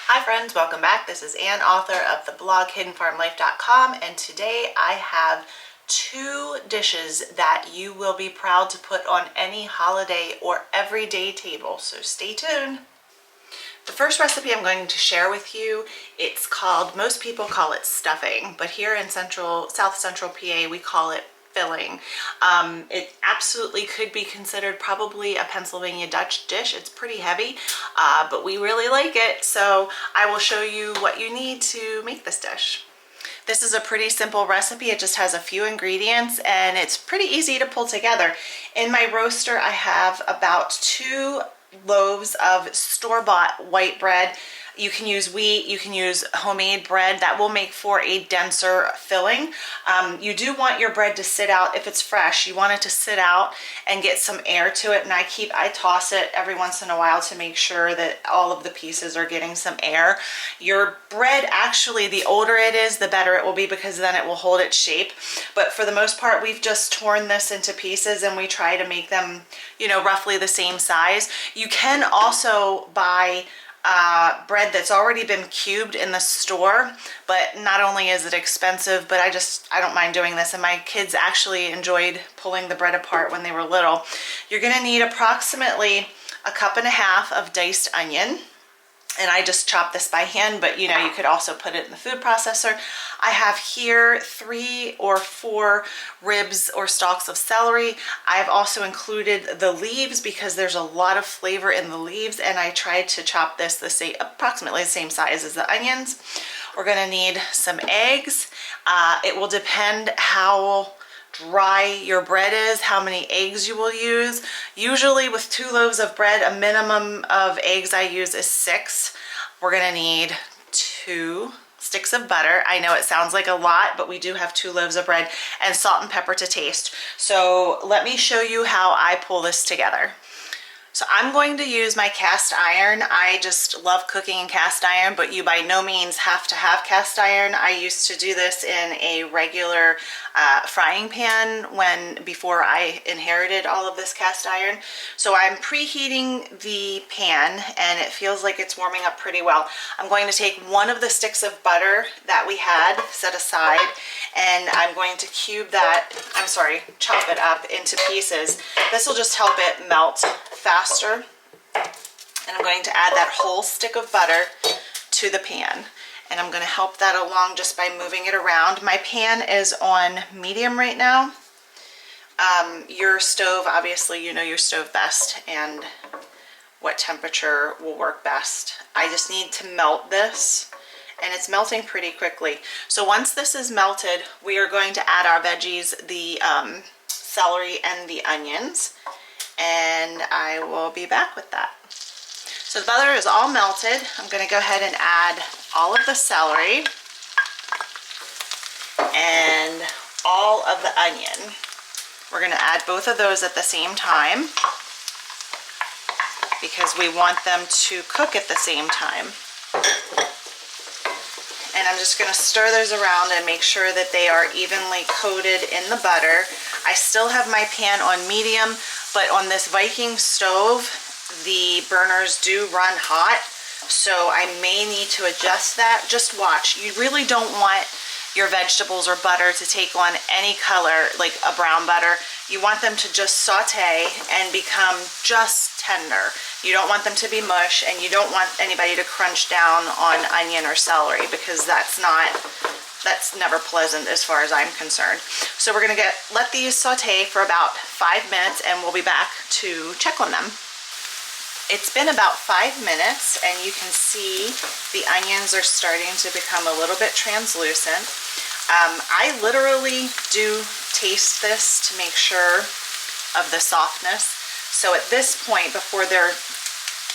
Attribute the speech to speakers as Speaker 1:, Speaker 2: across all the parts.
Speaker 1: Hi friends, welcome back. This is Ann, author of the blog hiddenfarmlife.com, and today I have two dishes that you will be proud to put on any holiday or everyday table, so stay tuned. The first recipe I'm going to share with you, it's called, most people call it stuffing, but here in South Central PA we call it filling. It absolutely could be considered probably a Pennsylvania Dutch dish. It's pretty heavy, but we really like it, so I will show you what you need to make this dish. This is a pretty simple recipe. It just has a few ingredients and it's pretty easy to pull together. In my roaster I have about 2 loaves of store-bought white bread. You can use wheat, you can use homemade bread. That will make for a denser filling. You do want your bread to sit out. If it's fresh, you want it to sit out and get some air to it, and I toss it every once in a while to make sure that all of the pieces are getting some air. Your bread, actually, the older it is, the better it will be, because then it will hold its shape. But for the most part, we've just torn this into pieces and we try to make them, you know, roughly the same size. You can also buy bread that's already been cubed in the store, but not only is it expensive, but I don't mind doing this, and my kids actually enjoyed pulling the bread apart when they were little. You're gonna need approximately 1.5 cups of diced onion, and I just chop this by hand, but you know, you could also put it in the food processor. I have here 3 or 4 ribs or stalks of celery. I've also included the leaves because there's a lot of flavor in the leaves, and I tried to chop this approximately the same size as the onions. We're gonna need some eggs. It will depend how dry your bread is, how many eggs you will use. Usually with 2 loaves of bread, a minimum of eggs I use is 6. We're gonna need 2 sticks of butter. I know it sounds like a lot, but we do have 2 loaves of bread, and salt and pepper to taste. So let me show you how I pull this together. So I'm going to use my cast iron. I just love cooking in cast iron, but you by no means have to have cast iron. I used to do this in a regular frying pan before I inherited all of this cast iron. So I'm preheating the pan and it feels like it's warming up pretty well. I'm going to take 1 of the sticks of butter that we had set aside, and I'm going to chop it up into pieces. This will just help it melt faster. And I'm going to add that whole stick of butter to the pan, and I'm going to help that along just by moving it around. My pan is on medium right now. Your stove, obviously you know your stove best and what temperature will work best. I just need to melt this, and it's melting pretty quickly. So once this is melted, we are going to add our veggies, the celery and the onions, and I will be back with that. So the butter is all melted. I'm going to go ahead and add all of the celery and all of the onion. We're going to add both of those at the same time because we want them to cook at the same time. And I'm just going to stir those around and make sure that they are evenly coated in the butter. I still have my pan on medium, but on this Viking stove, the burners do run hot, so I may need to adjust that. Just watch. You really don't want your vegetables or butter to take on any color, like a brown butter. You want them to just saute and become just tender. You don't want them to be mush, and you don't want anybody to crunch down on onion or celery, because that's never pleasant as far as I'm concerned. So we're gonna let these saute for about 5 minutes, and we'll be back to check on them. It's been about 5 minutes, and you can see the onions are starting to become a little bit translucent. I literally do taste this to make sure of the softness. So at this point, before they're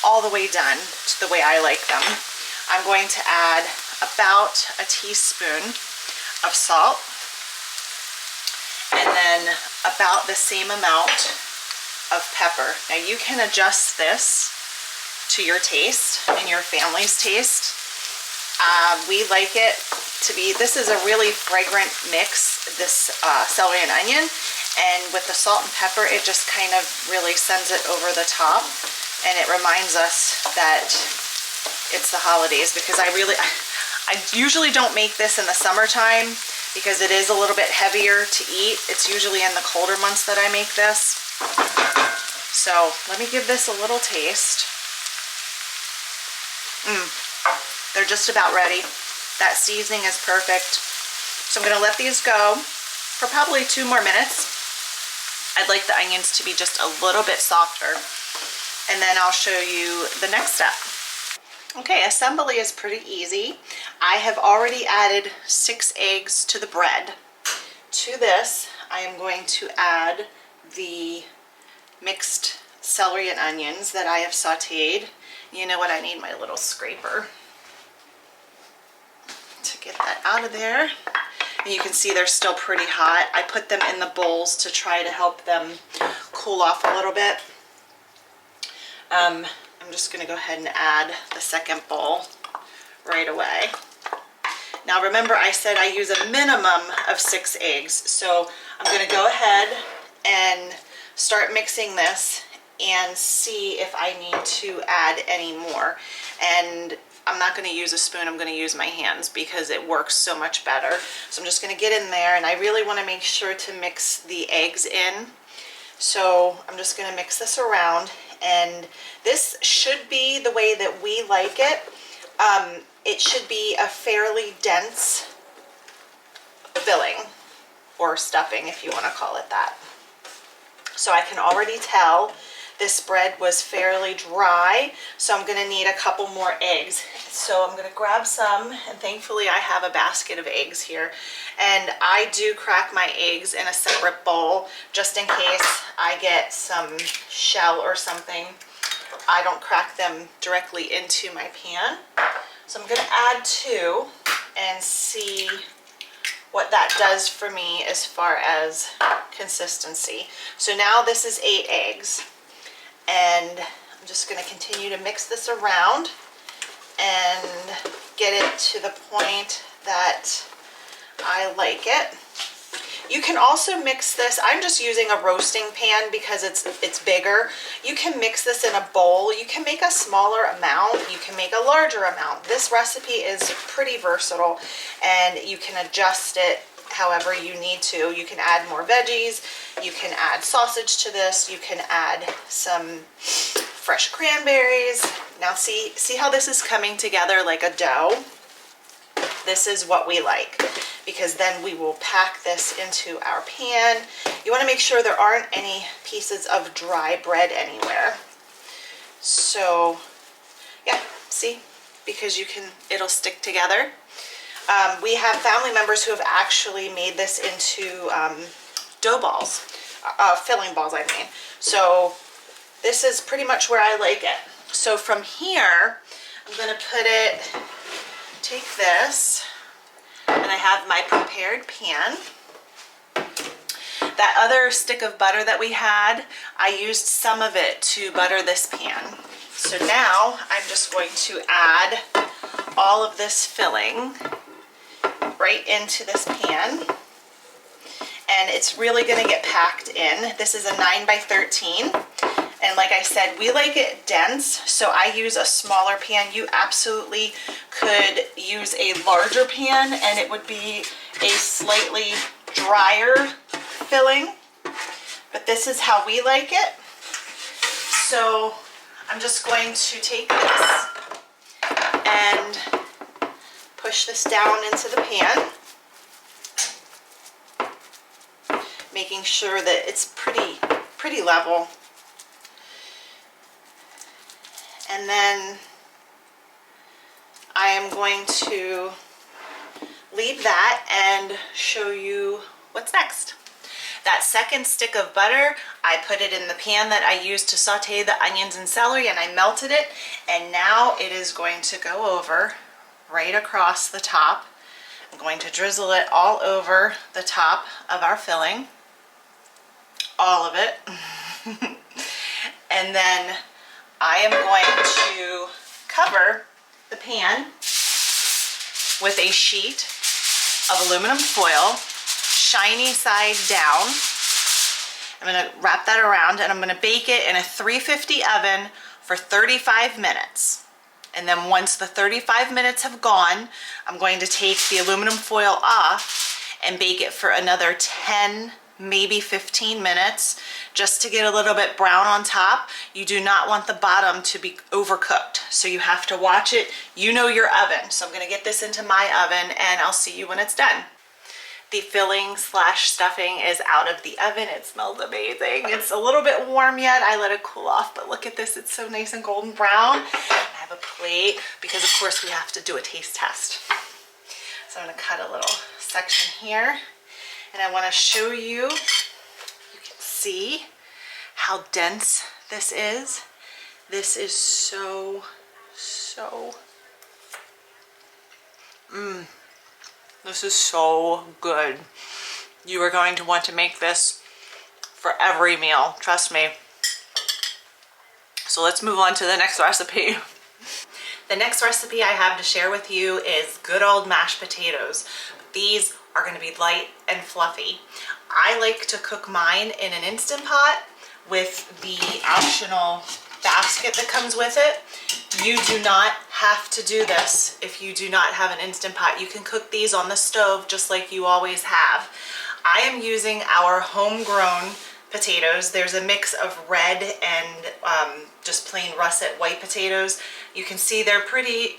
Speaker 1: all the way done to the way I like them, I'm going to add about a teaspoon of salt, and then about the same amount of pepper. Now you can adjust this to your taste and your family's taste. We like it to be, this is a really fragrant mix, this celery and onion, and with the salt and pepper, it just kind of really sends it over the top, and it reminds us that it's the holidays, because I usually don't make this in the summertime because it is a little bit heavier to eat. It's usually in the colder months that I make this. So let me give this a little taste. They're just about ready. That seasoning is perfect. So I'm gonna let these go for probably 2 more minutes. I'd like the onions to be just a little bit softer. And then I'll show you the next step. Okay, assembly is pretty easy. I have already added 6 eggs to the bread. To this, I am going to add the mixed celery and onions that I have sauteed. You know what, I need my little scraper to get that out of there. And you can see they're still pretty hot. I put them in the bowls to try to help them cool off a little bit. I'm just going to go ahead and add the second bowl right away. Now remember, I said I use a minimum of 6 eggs, so I'm going to go ahead and start mixing this and see if I need to add any more. And I'm not going to use a spoon, I'm going to use my hands because it works so much better. So I'm just going to get in there, and I really want to make sure to mix the eggs in. So I'm just going to mix this around, and this should be the way that we like it. It should be a fairly dense filling, or stuffing if you want to call it that. So I can already tell this bread was fairly dry, so I'm going to need a couple more eggs. So I'm going to grab some, and thankfully I have a basket of eggs here. And I do crack my eggs in a separate bowl just in case I get some shell or something. I don't crack them directly into my pan. So I'm going to add 2 and see what that does for me as far as consistency. So now this is 8 eggs. And I'm just going to continue to mix this around and get it to the point that I like it. You can also mix this, I'm just using a roasting pan because it's bigger. You can mix this in a bowl. You can make a smaller amount. You can make a larger amount. This recipe is pretty versatile, and you can adjust it however you need to. You can add more veggies. You can add sausage to this. You can add some fresh cranberries. Now see how this is coming together like a dough? This is what we like, because then we will pack this into our pan. You want to make sure there aren't any pieces of dry bread anywhere. So yeah, see, because it'll stick together. We have family members who have actually made this into dough balls, filling balls I mean. So this is pretty much where I like it. So from here, I'm going to take this, and I have my prepared pan. That other stick of butter that we had, I used some of it to butter this pan. So now I'm just going to add all of this filling right into this pan, and it's really going to get packed in. This is a 9 by 13, and like I said, we like it dense, so I use a smaller pan. You absolutely could use a larger pan and it would be a slightly drier filling, but this is how we like it. So I'm just going to take this and push this down into the pan, making sure that it's pretty level. And then I am going to leave that and show you what's next. That second stick of butter, I put it in the pan that I used to saute the onions and celery, and I melted it, and now it is going to go over right across the top. I'm going to drizzle it all over the top of our filling, all of it. And then I am going to cover the pan with a sheet of aluminum foil, shiny side down. I'm going to wrap that around, and I'm going to bake it in a 350 oven for 35 minutes. And then once the 35 minutes have gone, I'm going to take the aluminum foil off and bake it for another 10, maybe 15 minutes, just to get a little bit brown on top. You do not want the bottom to be overcooked, so you have to watch it. You know your oven. So I'm gonna get this into my oven and I'll see you when it's done. The filling slash stuffing is out of the oven. It smells amazing. It's a little bit warm yet. I let it cool off, but look at this. It's so nice and golden brown. I have a plate because of course we have to do a taste test. So I'm gonna cut a little section here, and I wanna show you, you can see how dense this is. This is so this is so good. You are going to want to make this for every meal, trust me. So let's move on to the next recipe. The next recipe I have to share with you is good old mashed potatoes. These are going to be light and fluffy. I like to cook mine in an Instant Pot with the optional basket that comes with it. You do not have to do this if you do not have an Instant Pot. You can cook these on the stove just like you always have. I am using our homegrown potatoes. There's a mix of red and just plain russet white potatoes. You can see they're pretty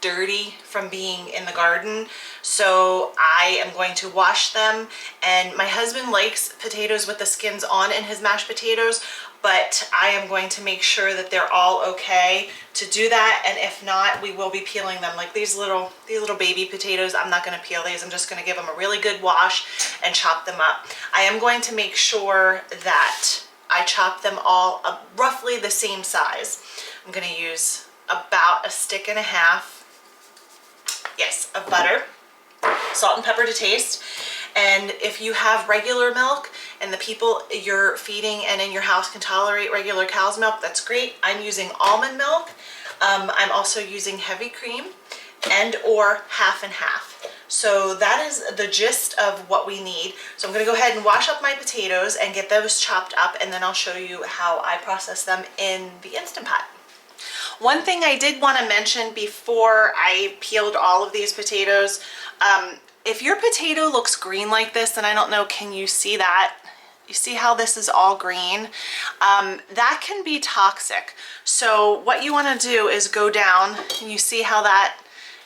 Speaker 1: dirty from being in the garden. So I am going to wash them, and my husband likes potatoes with the skins on in his mashed potatoes, but I am going to make sure that they're all okay to do that. And if not, we will be peeling them. Like these little baby potatoes, I'm not going to peel these. I'm just going to give them a really good wash and chop them up. I am going to make sure that I chop them all up roughly the same size. I'm going to use about 1.5 sticks, yes, of butter, salt and pepper to taste. And if you have regular milk and the people you're feeding and in your house can tolerate regular cow's milk, that's great. I'm using almond milk. I'm also using heavy cream and or half and half. So that is the gist of what we need. So I'm going to go ahead and wash up my potatoes and get those chopped up, and then I'll show you how I process them in the Instant Pot. One thing I did want to mention before I peeled all of these potatoes, if your potato looks green like this, and I don't know, can you see that? You see how this is all green? That can be toxic. So what you want to do is go down, and you see how that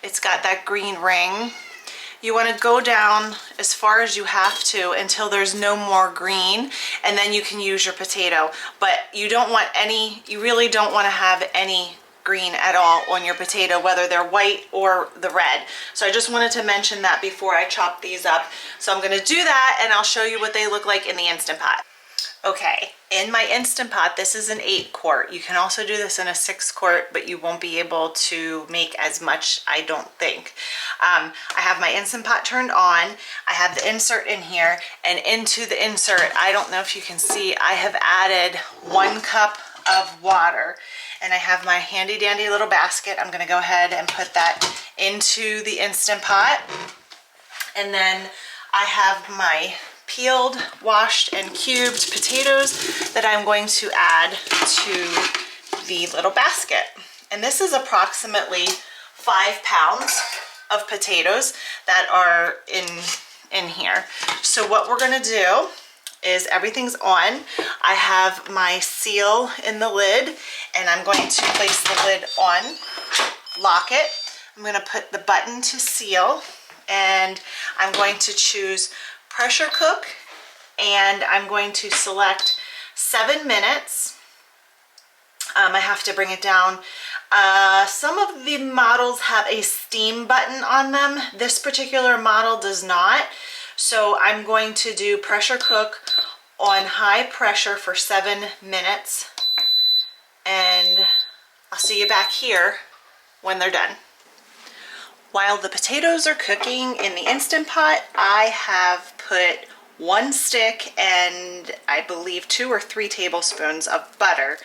Speaker 1: it's got that green ring. You want to go down as far as you have to until there's no more green, and then you can use your potato. But you don't want any, you really don't want to have any green at all on your potato, whether they're white or the red. So I just wanted to mention that before I chop these up. So I'm going to do that, and I'll show you what they look like in the Instant Pot. Okay, in my Instant Pot, this is an 8-quart. You can also do this in a 6-quart, but you won't be able to make as much, I don't think. I have my Instant Pot turned on. I have the insert in here, and into the insert, I don't know if you can see, I have added 1 cup of water, and I have my handy dandy little basket. I'm gonna go ahead and put that into the Instant Pot. And then I have my peeled, washed, and cubed potatoes that I'm going to add to the little basket. And this is approximately 5 pounds of potatoes that are in here. So what we're gonna do is everything's on. I have my seal in the lid, and I'm going to place the lid on, lock it. I'm gonna put the button to seal, and I'm going to choose pressure cook, and I'm going to select 7 minutes. I have to bring it down. Some of the models have a steam button on them. This particular model does not. So I'm going to do pressure cook on high pressure for 7 minutes, and I'll see you back here when they're done. While the potatoes are cooking in the Instant Pot, I have put 1 stick and I believe 2 or 3 tablespoons of butter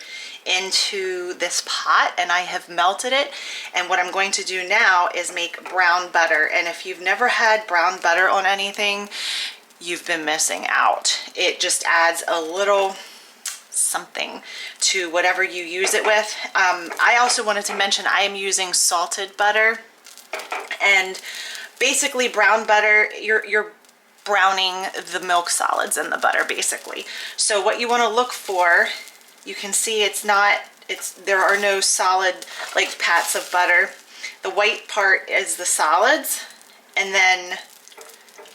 Speaker 1: into this pot, and I have melted it. And what I'm going to do now is make brown butter. And if you've never had brown butter on anything, you've been missing out. It just adds a little something to whatever you use it with. I also wanted to mention I am using salted butter, and basically brown butter, you're browning the milk solids in the butter basically. So what you want to look for, you can see there are no solid like pats of butter. The white part is the solids, and then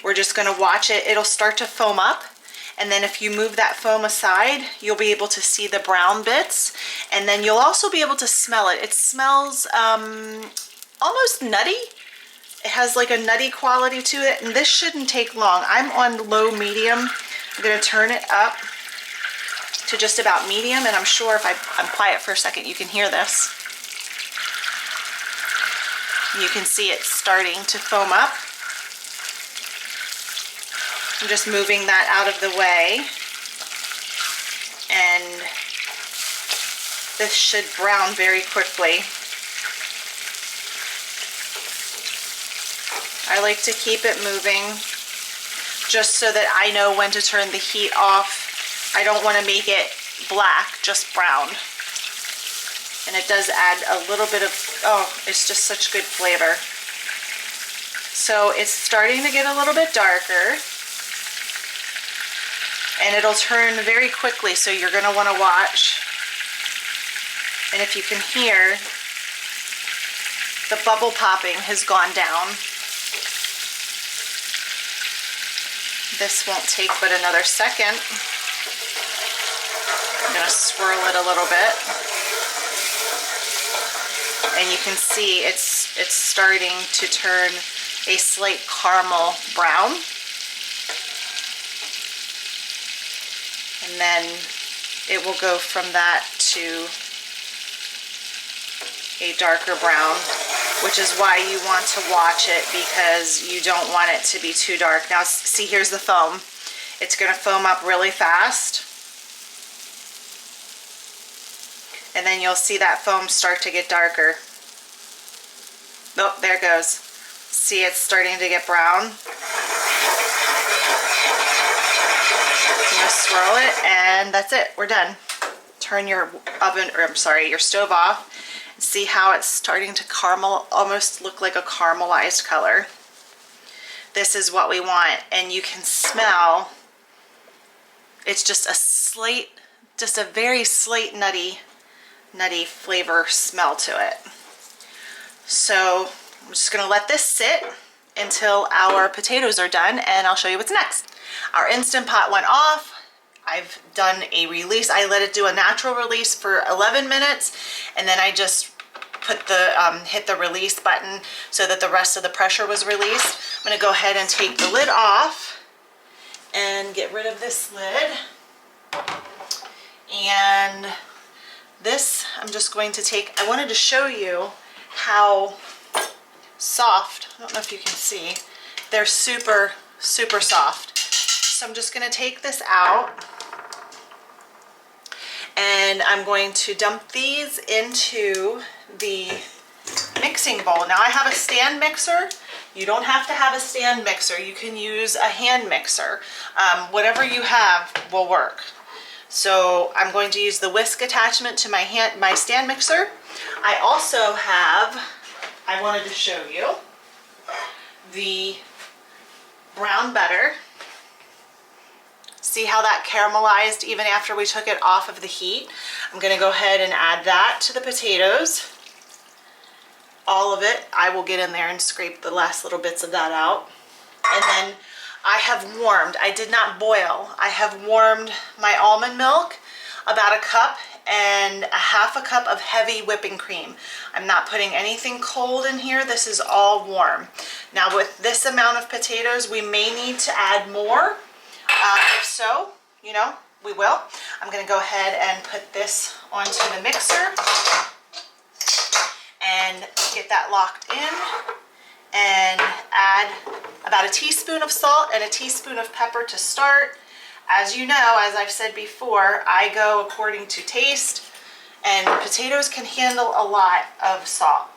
Speaker 1: we're just going to watch it. It'll start to foam up, and then if you move that foam aside, you'll be able to see the brown bits, and then you'll also be able to smell it. It smells almost nutty. It has like a nutty quality to it, and this shouldn't take long. I'm on low medium. I'm going to turn it up to just about medium, and I'm sure if I'm quiet for a second, you can hear this. You can see it starting to foam up. I'm just moving that out of the way, and this should brown very quickly. I like to keep it moving just so that I know when to turn the heat off. I don't want to make it black, just brown. And it does add a little bit of, oh, it's just such good flavor. So it's starting to get a little bit darker, and it'll turn very quickly, so you're going to want to watch. And if you can hear, the bubble popping has gone down. This won't take but another second. I'm going to swirl it a little bit. And you can see it's starting to turn a slight caramel brown. And then it will go from that to a darker brown, which is why you want to watch it, because you don't want it to be too dark. Now see, here's the foam. It's going to foam up really fast. And then you'll see that foam start to get darker. Oh, there it goes. See, it's starting to get brown. I'm gonna swirl it, and that's it. We're done. Turn your your stove off. And see how it's starting to caramel, almost look like a caramelized color. This is what we want, and you can smell. It's just a very slight nutty flavor smell to it. So I'm just going to let this sit until our potatoes are done, and I'll show you what's next. Our Instant Pot went off. I've done a release. I let it do a natural release for 11 minutes, and then I just put the hit the release button so that the rest of the pressure was released. I'm going to go ahead and take the lid off and get rid of this lid. And this, I'm just going to take, I wanted to show you how soft, I don't know if you can see, they're super, super soft. So I'm just going to take this out, and I'm going to dump these into the mixing bowl. Now I have a stand mixer. You don't have to have a stand mixer. You can use a hand mixer. Whatever you have will work. So I'm going to use the whisk attachment to my stand mixer. I also have, I wanted to show you, the brown butter. See how that caramelized even after we took it off of the heat? I'm going to go ahead and add that to the potatoes. All of it. I will get in there and scrape the last little bits of that out. And then I have warmed, I did not boil, I have warmed my almond milk, about a cup, and a half a cup of heavy whipping cream. I'm not putting anything cold in here. This is all warm. Now with this amount of potatoes, we may need to add more. If so, you know, we will. I'm going to go ahead and put this onto the mixer and get that locked in, and add about a teaspoon of salt and a teaspoon of pepper to start. As you know, as I've said before, I go according to taste, and potatoes can handle a lot of salt.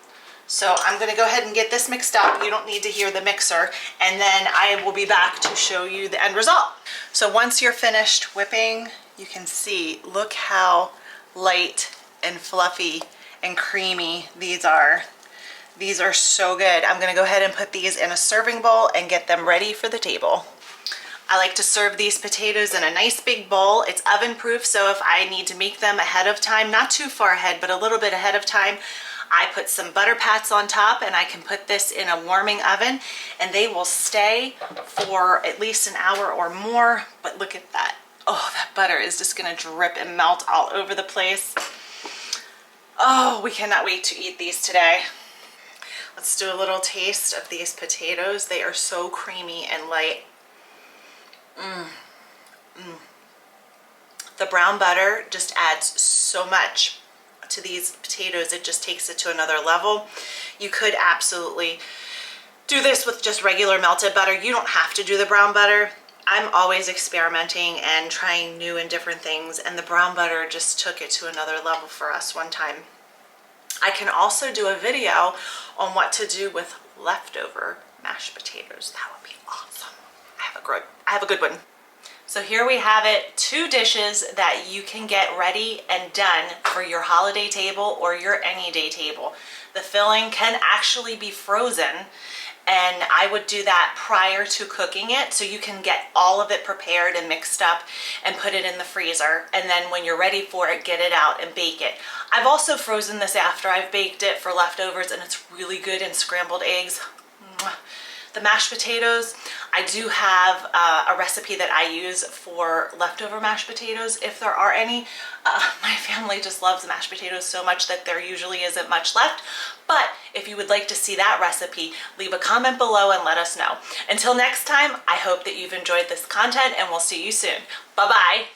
Speaker 1: So I'm going to go ahead and get this mixed up. You don't need to hear the mixer, and then I will be back to show you the end result. So once you're finished whipping you can see, look how light and fluffy and creamy these are. These are so good. I'm gonna go ahead and put these in a serving bowl and get them ready for the table. I like to serve these potatoes in a nice big bowl. It's oven proof, so if I need to make them ahead of time, not too far ahead, but a little bit ahead of time, I put some butter pats on top and I can put this in a warming oven and they will stay for at least an hour or more. But look at that. Oh, that butter is just gonna drip and melt all over the place. Oh, we cannot wait to eat these today. Let's do a little taste of these potatoes. They are so creamy and light. The brown butter just adds so much to these potatoes. It just takes it to another level. You could absolutely do this with just regular melted butter. You don't have to do the brown butter. I'm always experimenting and trying new and different things, and the brown butter just took it to another level for us one time. I can also do a video on what to do with leftover mashed potatoes. That would be awesome. I have a good one. So here we have it, 2 dishes that you can get ready and done for your holiday table or your any day table. The filling can actually be frozen, and I would do that prior to cooking it so you can get all of it prepared and mixed up and put it in the freezer, and then when you're ready for it, get it out and bake it. I've also frozen this after I've baked it for leftovers, and it's really good in scrambled eggs. Mwah. The mashed potatoes, I do have a recipe that I use for leftover mashed potatoes if there are any. My family just loves mashed potatoes so much that there usually isn't much left. But if you would like to see that recipe, leave a comment below and let us know. Until next time, I hope that you've enjoyed this content and we'll see you soon. Bye-bye.